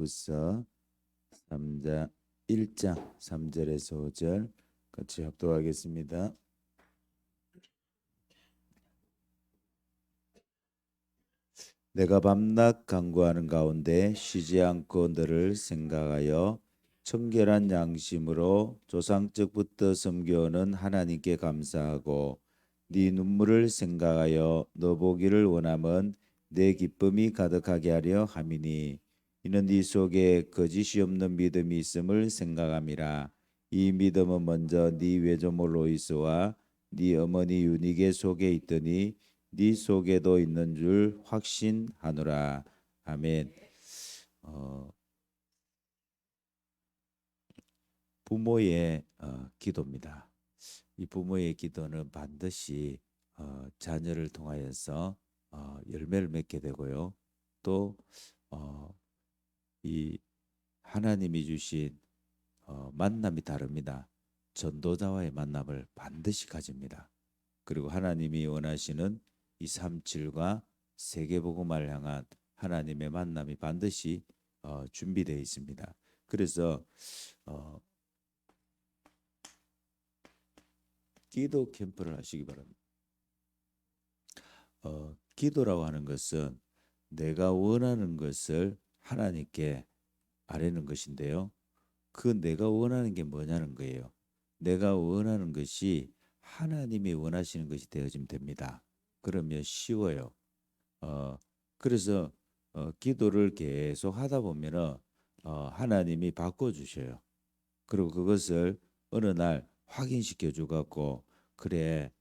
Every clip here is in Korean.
후서 3장 1장 3절에서 5절 같이 합독하겠습니다. 내가 밤낮 간구하는 가운데 쉬지 않고 너를 생각하여 청결한 양심으로 조상적부터 섬겨오는 하나님께 감사하고 네 눈물을 생각하여 너 보기를 원함은 내 기쁨이 가득하게 하려 함이니 이는 네 속에 거짓이 없는 믿음이 있음을 생각함이라. 이 믿음은 먼저 네 외조모 로이스와 네 어머니 유니게 속에 있더니 네 속에도 있는 줄 확신하노라. 아멘. 부모의 기도입니다. 이 부모의 기도는 반드시 자녀를 통하여서 열매를 맺게 되고요. 또 이 하나님이 주신 만남이 다릅니다. 전도자와의 만남을 반드시 가집니다. 그리고 하나님이 원하시는 이 37과 세계복음을 향한 하나님의 만남이 반드시 준비되어 있습니다. 그래서 어, 기도 캠프를 하시기 바랍니다. 기도라고 하는 것은 내가 원하는 것을 하나님께 아뢰는 것인데요. 그 내가 원하는 게 뭐냐는 거예요. 내가 원하는 것이 하나님이 원하시는 것이 되어지면 됩니다. 그러면 쉬워요. 어, 그래서 기도를 계속 하다 보면은 하나님이 바꿔주셔요. 그리고 그것을 어느 날 확인시켜 주갖고 그래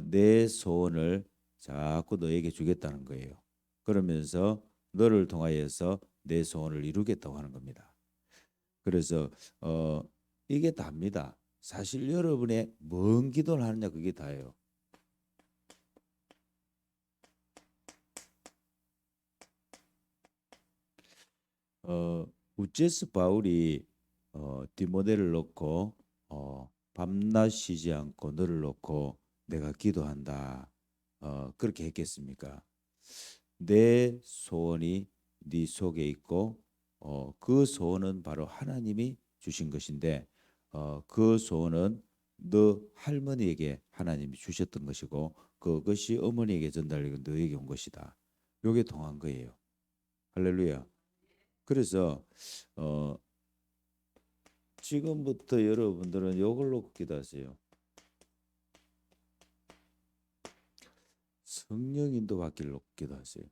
내 소원을 자꾸 너에게 주겠다는 거예요. 그러면서 너를 통하여서 내 소원을 이루겠다고 하는 겁니다. 그래서 어, 이게 답니다. 사실 여러분의 뭔 기도를 하느냐 그게 다예요. 어, 우체스 바울이 디모데를 놓고 밤낮 쉬지 않고 너를 놓고 내가 기도한다. 그렇게 했겠습니까? 내 소원이 네 속에 있고 그 소원은 바로 하나님이 주신 것인데 그 소원은 너 할머니에게 하나님이 주셨던 것이고 그것이 어머니에게 전달되고 너에게 온 것이다. 요게 통한 거예요. 할렐루야. 그래서 어, 지금부터 여러분들은 이걸로 기도하세요. 성령 인도 받기를 기도하세요.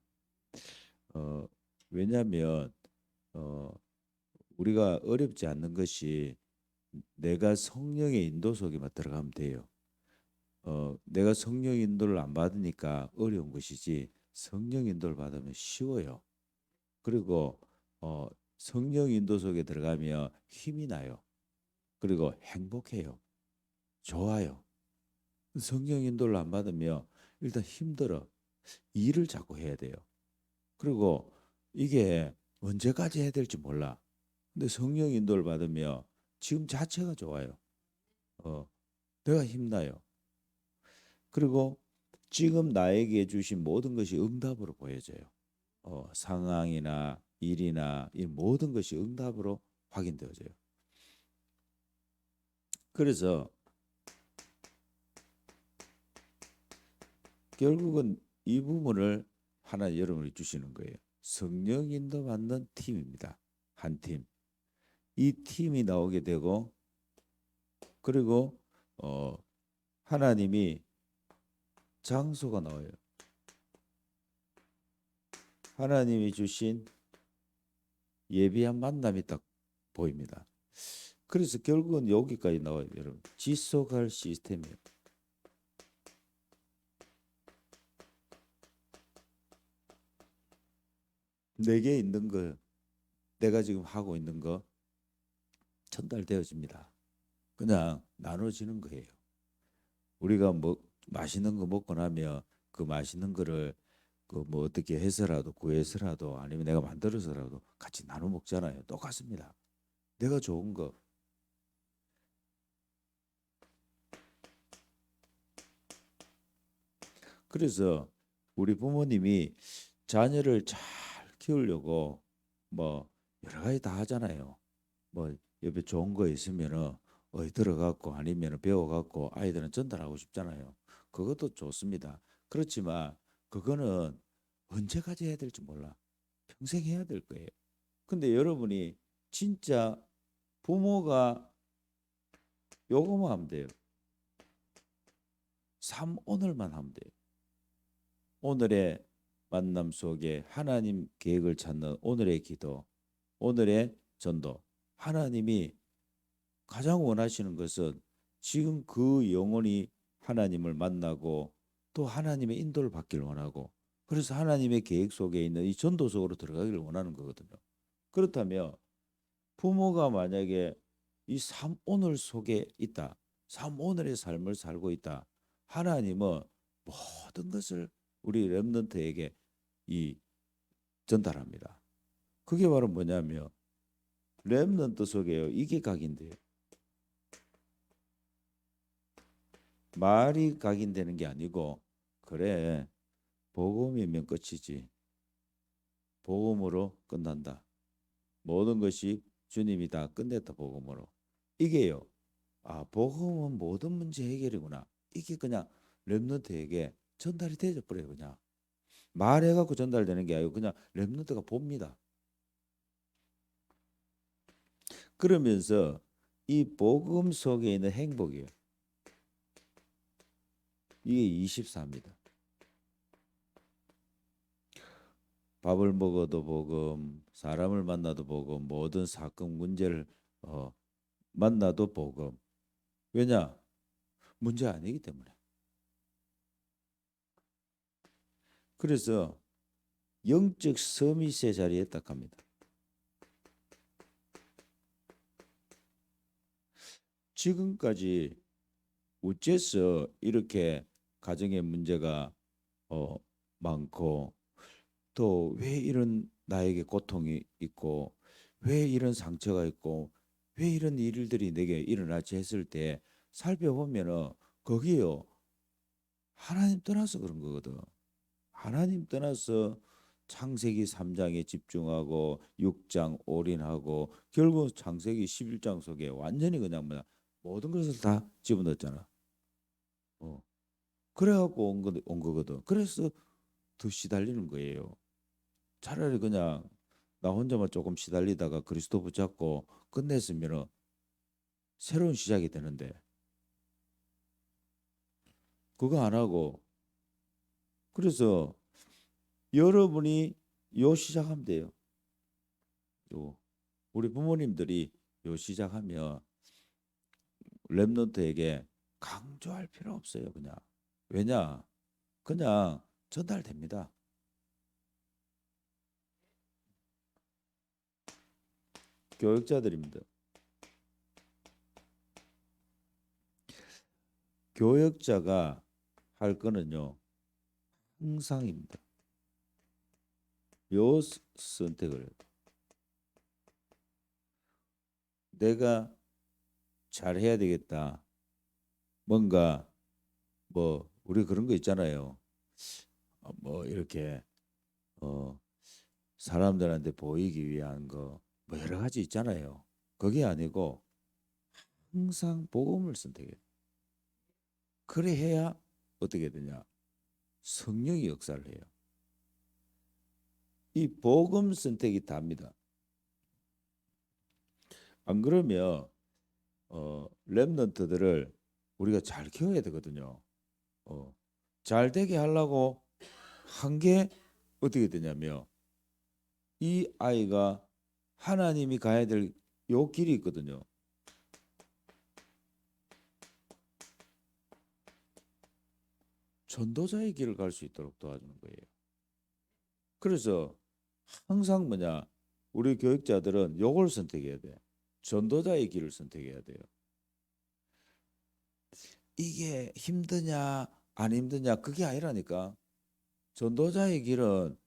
왜냐하면 어, 우리가 어렵지 않는 것이 내가 성령의 인도 속에만 들어가면 돼요. 내가 성령 인도를 안 받으니까 어려운 것이지 성령 인도를 받으면 쉬워요. 그리고 성령 인도 속에 들어가면 힘이 나요. 그리고 행복해요. 좋아요. 성령 인도를 안 받으면 일단 힘들어. 일을 자꾸 해야 돼요. 그리고 이게 언제까지 해야 될지 몰라. 근데 성령 인도를 받으면 지금 자체가 좋아요. 어, 내가 힘나요. 그리고 지금 나에게 주신 모든 것이 응답으로 보여져요. 상황이나 일이나 이 모든 것이 응답으로 확인되어져요. 그래서 결국은 이 부분을 하나 여러분이 주시는 거예요. 성령 인도 받는 팀입니다. 한 팀. 이 팀이 나오게 되고 그리고 하나님이 장소가 나와요. 하나님이 주신 예비한 만남이 딱 보입니다. 그래서 결국은 여기까지 나와요, 여러분. 지속할 시스템이에요. 내게 있는 거, 내가 지금 하고 있는 거 전달되어집니다. 그냥 나눠지는 거예요. 우리가 뭐 맛있는 거 먹고 나면 그 맛있는 거를 그 뭐 어떻게 해서라도 구해서라도 아니면 내가 만들어서라도 같이 나눠 먹잖아요. 똑같습니다. 내가 좋은 거. 그래서 우리 부모님이 자녀를 잘 키우려고 뭐 여러 가지 다 하잖아요. 뭐 옆에 좋은 거 있으면은 어디 들어갖고 아니면 배워갖고 아이들은 전달하고 싶잖아요. 그것도 좋습니다. 그렇지만 그거는 언제까지 해야 될지 몰라. 평생 해야 될 거예요. 근데 여러분이 진짜 부모가 요거만 하면 돼요. 삶 오늘만 하면 돼요. 오늘의 만남 속에 하나님 계획을 찾는 오늘의 기도, 오늘의 전도. 하나님이 가장 원하시는 것은 지금 그 영혼이 하나님을 만나고 또 하나님의 인도를 받기를 원하고, 그래서 하나님의 계획 속에 있는 이 전도 속으로 들어가기를 원하는 거거든요. 그렇다면 부모가 만약에 이 삶 오늘 속에 있다, 삶 오늘의 삶을 살고 있다, 하나님은 모든 것을 우리 렘넌트에게 이 전달합니다. 그게 바로 뭐냐면 렘넌트 속에요. 이게 각인돼요. 말이 각인되는 게 아니고, 그래, 복음이면 끝이지. 복음으로 끝난다. 모든 것이 주님이 다 끝냈다, 복음으로. 이게요. 아, 복음은 모든 문제 해결이구나. 이게 그냥 렘넌트에게 전달이 되어 버려요. 그냥 말해갖고 전달되는 게 아니고 그냥 렘넌트가 봅니다. 그러면서 이 복음 속에 있는 행복이에요. 이게 24입니다. 밥을 먹어도 복음, 사람을 만나도 복음, 모든 사건 문제를 어, 만나도 복음. 왜냐? 문제 아니기 때문에. 그래서 영적 서밋의 자리에 딱 합니다. 지금까지 어째서 이렇게 가정의 문제가 어, 많고, 또 왜 이런 나에게 고통이 있고, 왜 이런 상처가 있고, 왜 이런 일들이 내게 일어나지 했을 때 살펴보면은 거기요, 하나님 떠나서 그런 거거든. 하나님 떠나서 창세기 3장에 집중하고 6장 올인하고 결국 창세기 11장 속에 완전히 그냥 뭐야 모든 것을 다 집어넣었잖아. 어. 그래갖고 온 거거든. 그래서 더 시달리는 거예요. 차라리 그냥 나 혼자만 조금 시달리다가 그리스도 붙잡고 끝냈으면은 새로운 시작이 되는데 그거 안 하고, 그래서 여러분이 요 시작하면 돼요. 요 우리 부모님들이 요 시작하면 랩런트에게 강조할 필요 없어요. 그냥 왜냐 그냥 전달됩니다. 교육자들입니다. 교육자가 할 거는요 항상입니다. 요 선택을 내가 잘해야 되겠다. 뭔가 뭐 우리 그런 거 있잖아요. 뭐 이렇게 어 사람들한테 보이기 위한 거 뭐 여러 가지 있잖아요. 그게 아니고 항상 복음을 선택해요. 그래 해야 어떻게 되냐? 성령이 역사를 해요. 이 복음 선택이 답니다. 안 그러면 렘넌트들을 우리가 잘 키워야 되거든요. 잘 되게 하려고 한 게 어떻게 되냐면 이 아이가 하나님이 가야 될 요 길이 있거든요. 전도자의 길을 갈 수 있도록 도와주는 거예요. 그래서 항상 뭐냐 우리 교육자들은 요걸 선택해야 돼. 전도자의 길을 선택해야 돼요. 이게 힘드냐 안 힘드냐 그게 아니라니까. 전도자의 길은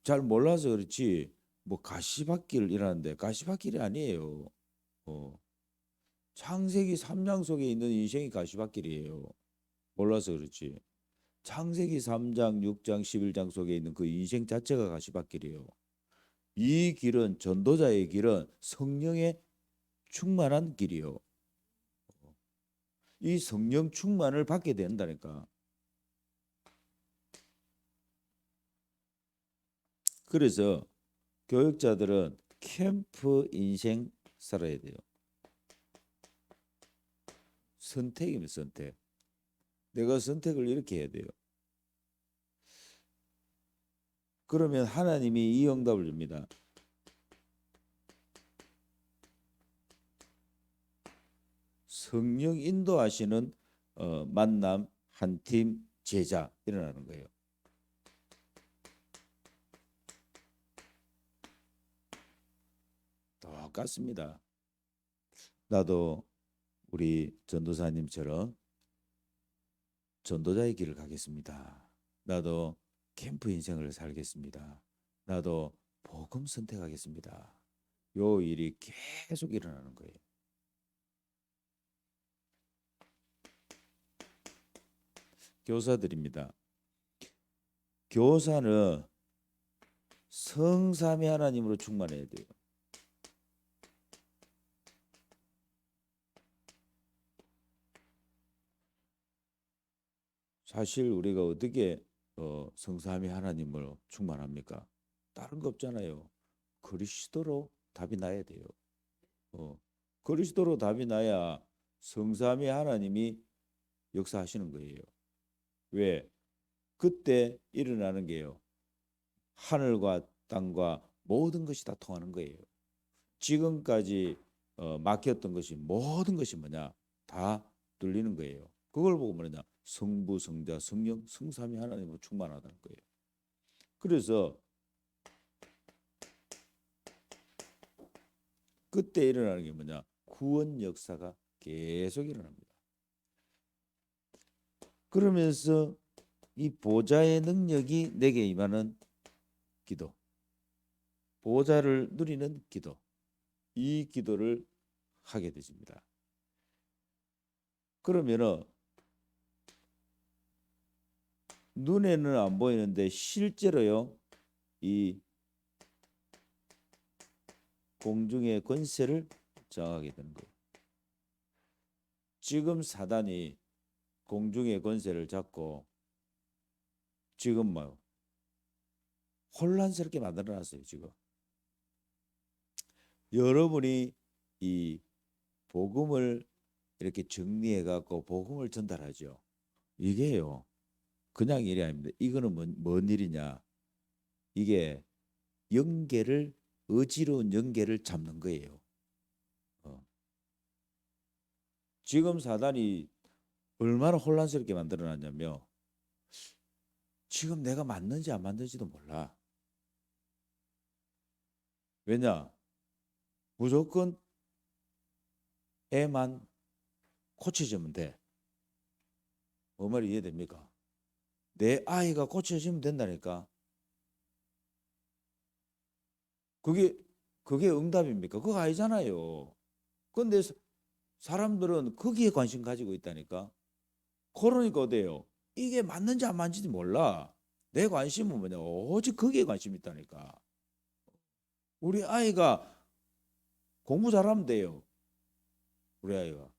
잘 몰라서 그렇지 뭐 가시밭길 이라는데 가시밭길이 아니에요. 어, 창세기 3장 속에 있는 인생이 가시밭길이에요. 몰라서 그렇지. 창세기 3장, 6장, 11장 속에 있는 그 인생 자체가 가시밭길이에요. 이 길은 전도자의 길은 성령의 충만한 길이요. 이 성령 충만을 받게 된다니까. 그래서 교육자들은 캠프 인생 살아야 돼요. 선택입니다. 선택. 내가 선택을 이렇게 해야 돼요. 그러면 하나님이 이 응답을 줍니다. 성령 인도하시는 만남 한 팀 제자 일어나는 거예요. 똑같습니다. 나도 우리 전도사님처럼 전도자의 길을 가겠습니다. 나도 캠프 인생을 살겠습니다. 나도 복음 선택하겠습니다. 요 일이 계속 일어나는 거예요. 교사들입니다. 교사는 성삼위 하나님으로 충만해야 돼요. 사실 우리가 어떻게 성삼위 하나님으로 충만합니까? 다른 거 없잖아요. 그리스도로 답이 나야 돼요. 그리스도로 답이 나야 성삼위 하나님이 역사하시는 거예요. 왜? 그때 일어나는 게요. 하늘과 땅과 모든 것이 다 통하는 거예요. 지금까지 막혔던 것이 모든 것이 뭐냐? 다 뚫리는 거예요. 그걸 보고 뭐냐? 성부, 성자, 성령, 성삼위 하나님으로 충만하다는 거예요. 그래서 그때 일어나는 게 뭐냐? 구원 역사가 계속 일어납니다. 그러면서 이 보좌의 능력이 내게 임하는 기도, 보좌를 누리는 기도, 이 기도를 하게 되십니다. 그러면은 눈에는 안 보이는데 실제로요, 이 공중의 권세를 장악하게 되는 거예요. 지금 사단이 공중의 권세를 잡고 지금 뭐 혼란스럽게 만들어놨어요. 지금 여러분이 이 복음을 이렇게 정리해 갖고 복음을 전달하죠. 이게요, 그냥 일이 아닙니다. 이거는 뭔 일이냐? 이게 영계를, 의지로운 영계를 잡는 거예요. 지금 사단이 얼마나 혼란스럽게 만들어놨냐면 지금 내가 맞는지 안 맞는지도 몰라. 왜냐? 무조건 애만 고쳐지면 돼. 뭐 말이 이해됩니까? 내 아이가 고쳐지면 된다니까. 그게 응답입니까? 그거 아니잖아요. 근데 사람들은 거기에 관심 가지고 있다니까. 그러니까 어때요? 이게 맞는지 안 맞는지 몰라. 내 관심은 뭐냐? 오직 거기에 관심 있다니까. 우리 아이가 공부 잘하면 돼요. 우리 아이가.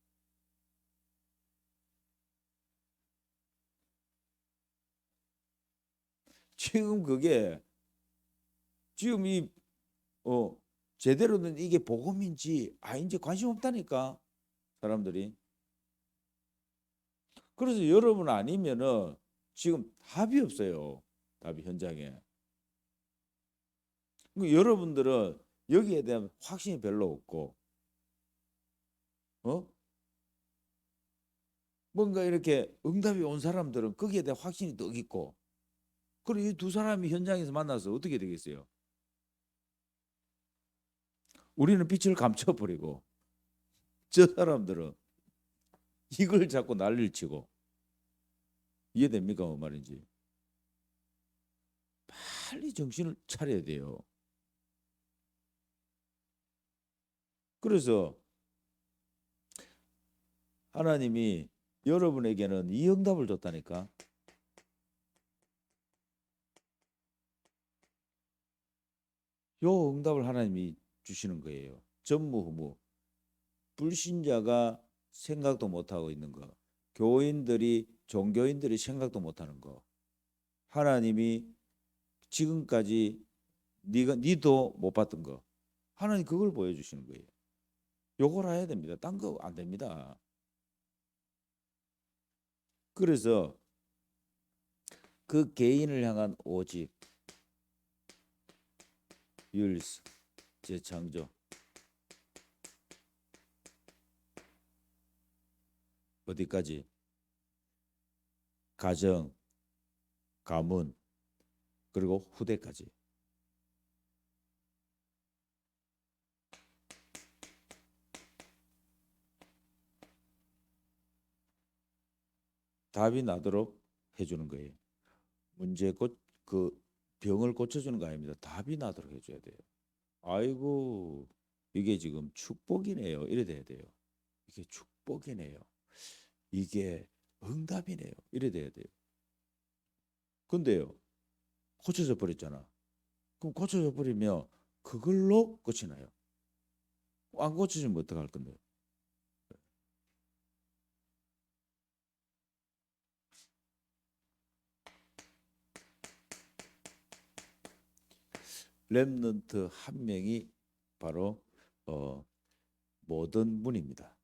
지금 그게 지금 이 제대로 된 이게 복음인지 아닌지 관심 없다니까 사람들이. 그래서 여러분 아니면은 지금 답이 없어요. 답이 현장에. 여러분들은 여기에 대한 확신이 별로 없고, 어? 뭔가 이렇게 응답이 온 사람들은 거기에 대한 확신이 더 있고, 그리고 이 두 사람이 현장에서 만나서 어떻게 되겠어요? 우리는 빛을 감춰버리고, 저 사람들은 이걸 자꾸 난리를 치고. 이해됩니까? 뭐 말인지. 빨리 정신을 차려야 돼요. 그래서 하나님이 여러분에게는 이 응답을 줬다니까. 요 응답을 하나님이 주시는 거예요. 전무후무. 불신자가 생각도 못 하고 있는 거. 교인들이 종교인들이 생각도 못 하는 거. 하나님이 지금까지 니도 못 봤던 거. 하나님 그걸 보여주시는 거예요. 요걸 해야 됩니다. 딴 거 안 됩니다. 그래서 그 개인을 향한 오직 율스 재창조 어디까지? 가정, 가문 그리고 후대까지. 답이 나도록 해주는 거예요. 그 병을 고쳐주는 거 아닙니다. 답이 나도록 해줘야 돼요. 아이고 이게 지금 축복이네요. 이래 돼야 돼요. 이게 축복이네요. 이게 응답이네요. 이래 돼야 돼요. 근데요 고쳐져 버렸잖아. 그럼 고쳐져 버리면 그걸로 끝이 나요. 안 고쳐지면 어떡할 건데요? 렘넌트 한 명이 바로 모든 문입니다.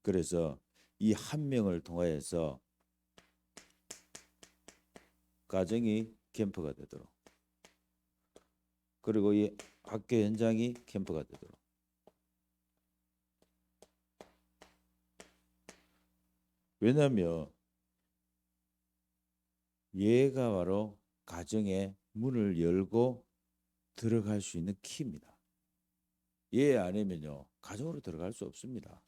그래서 이 한 명을 통하여서 가정이 캠프가 되도록 그리고 이 학교 현장이 캠프가 되도록 왜냐하면 얘가 바로 가정의 문을 열고 들어갈 수 있는 키입니다. 얘 아니면요 가정으로 들어갈 수 없습니다.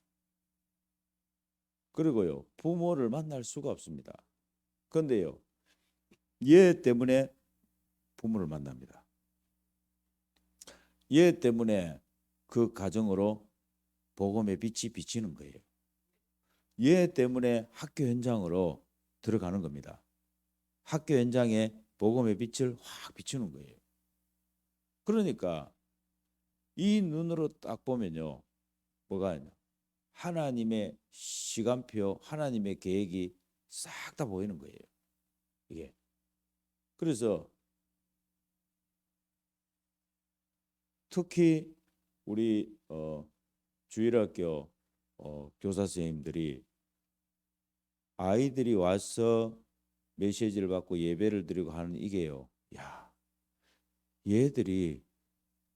그리고요 부모를 만날 수가 없습니다. 그런데요 얘 때문에 부모를 만납니다. 얘 때문에 그 가정으로 복음의 빛이 비치는 거예요. 얘 때문에 학교 현장으로 들어가는 겁니다. 학교 현장에 복음의 빛을 확 비추는 거예요. 그러니까 이 눈으로 딱 보면요. 뭐가 있냐? 하나님의 시간표, 하나님의 계획이 싹 다 보이는 거예요. 이게. 그래서 특히 우리 주일학교 교사 선생님들이 아이들이 와서 메시지를 받고 예배를 드리고 하는 이게요. 야, 얘들이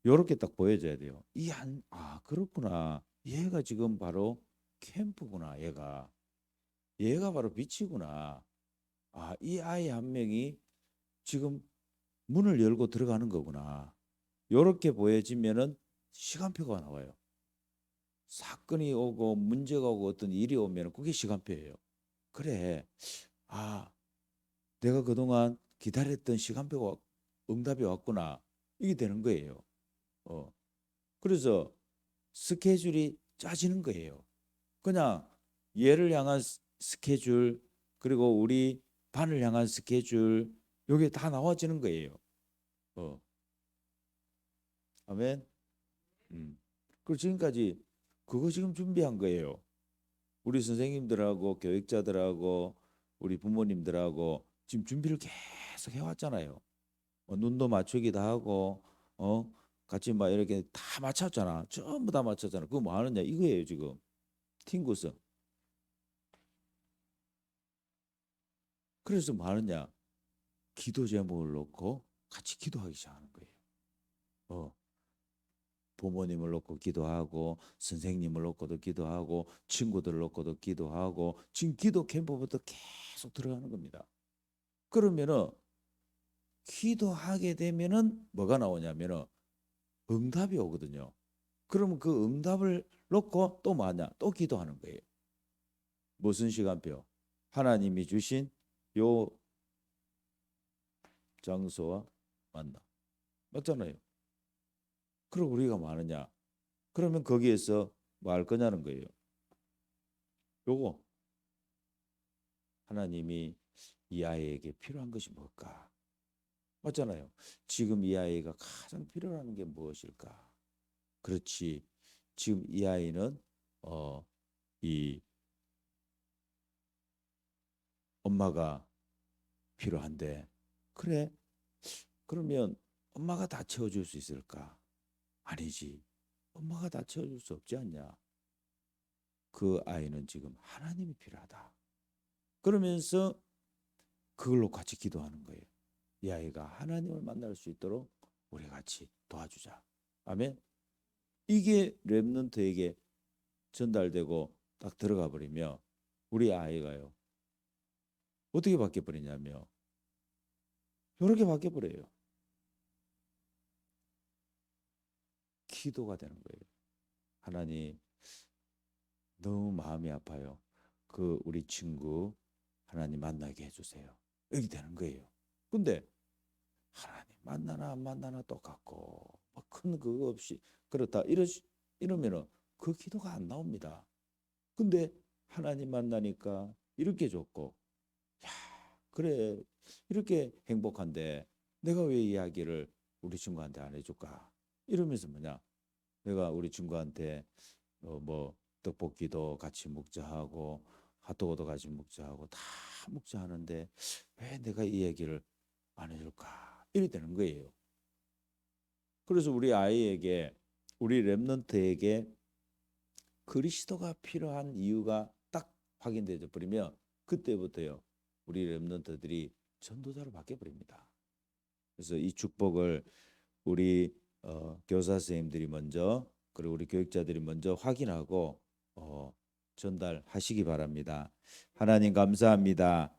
요렇게 딱 보여줘야 돼요. 그렇구나. 얘가 지금 바로 캠프구나. 얘가 바로 빛이구나. 이 아이 한 명이 지금 문을 열고 들어가는 거구나. 요렇게 보여지면은 시간표가 나와요. 사건이 오고 문제가 오고 어떤 일이 오면 그게 시간표예요. 그래. 아, 내가 그동안 기다렸던 시간표가 응답이 왔구나. 이게 되는 거예요. 어. 그래서 스케줄이 짜지는 거예요. 그냥 얘를 향한 스케줄 그리고 우리 반을 향한 스케줄 요게 다 나와지는 거예요. 어. 아멘. 그리고 지금까지 그거 지금 준비한 거예요. 우리 선생님들하고 교육자들하고 우리 부모님들하고 지금 준비를 계속 해왔잖아요. 눈도 맞추기도 하고 같이 막 이렇게 다 맞췄잖아. 전부 다 맞췄잖아. 그거 뭐 하느냐 이거예요 지금. 팅구스. 그래서 뭐 하느냐 기도 제목을 놓고 같이 기도하기 시작하는 거예요. 어, 부모님을 놓고 기도하고 선생님을 놓고도 기도하고 친구들을 놓고도 기도하고 지금 기도 캠프부터 계속 들어가는 겁니다. 그러면은 기도하게 되면은 뭐가 나오냐면은 응답이 오거든요. 그러면 그 응답을 놓고 또 뭐하냐? 또 기도하는 거예요. 무슨 시간표? 하나님이 주신 요 장소와 만나. 맞잖아요. 그리고 우리가 뭐 하느냐? 그러면 거기에서 뭐 할 거냐는 거예요. 요거 하나님이 이 아이에게 필요한 것이 뭘까? 맞잖아요. 지금 이 아이가 가장 필요로 게 무엇일까? 그렇지. 지금 이 아이는 이 엄마가 필요한데, 그래. 그러면 엄마가 다 채워줄 수 있을까? 아니지. 엄마가 다 채워줄 수 없지 않냐? 그 아이는 지금 하나님이 필요하다. 그러면서 그걸로 같이 기도하는 거예요. 이 아이가 하나님을 만날 수 있도록 우리 같이 도와주자. 아멘. 이게 렘넌트에게 전달되고 딱 들어가 버리면 우리 아이가요. 어떻게 바뀌어 버리냐면 이렇게 바뀌어 버려요. 기도가 되는 거예요. 하나님, 너무 마음이 아파요. 그 우리 친구 하나님 만나게 해주세요. 이렇게 되는 거예요. 근데 하나님 만나나 안 만나나 똑같고 뭐큰 그거 없이 그렇다 이러면은 그 기도가 안 나옵니다. 근데 하나님 만나니까 이렇게 좋고, 야, 그래, 이렇게 행복한데 내가 왜 이야기를 우리 친구한테 안 해줄까? 이러면서 뭐냐, 내가 우리 친구한테 뭐 떡볶이도 같이 먹자 하고 핫도그도 같이 먹자 하고 다 먹자 하는데 왜 내가 이 얘기를 안 해줄까? 이래 되는 거예요. 그래서 우리 아이에게, 우리 랩런트에게 그리스도가 필요한 이유가 딱 확인되어 버리면 그때부터요 우리 랩런트들이 전도자로 바뀌어 버립니다. 그래서 이 축복을 우리 교사 선생님들이 먼저, 그리고 우리 교육자들이 먼저 확인하고 전달하시기 바랍니다. 하나님 감사합니다.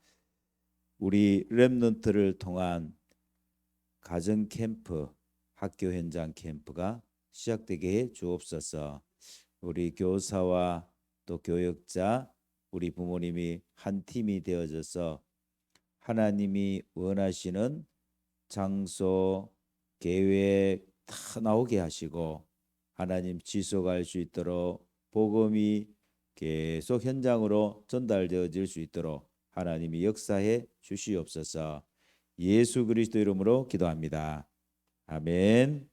우리 랩런트를 통한 가정 캠프, 학교 현장 캠프가 시작되게 해 주옵소서. 우리 교사와 또 교육자, 우리 부모님이 한 팀이 되어져서 하나님이 원하시는 장소, 계획 다 나오게 하시고 하나님 지속할 수 있도록 복음이 계속 현장으로 전달되어질 수 있도록 하나님이 역사해 주시옵소서. 예수 그리스도 이름으로 기도합니다. 아멘.